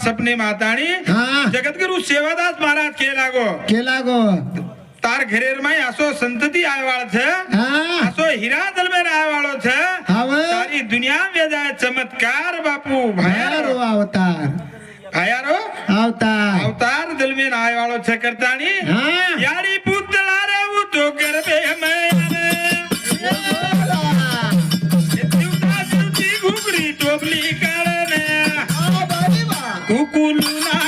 सपने माताणी जगद्गुरु सेवादास महाराज केला गो तार घरेर में असो संतति आयवाळ छ असो हीरा दल में आयवाळो छ सारी दुनिया में जाए चमत्कार बापू भायारो भायारो अवतार दल में आयवाळो छ करतानी यारी पुतला रे वो तो गरबे में घुगरी टोपली करने कुकुलना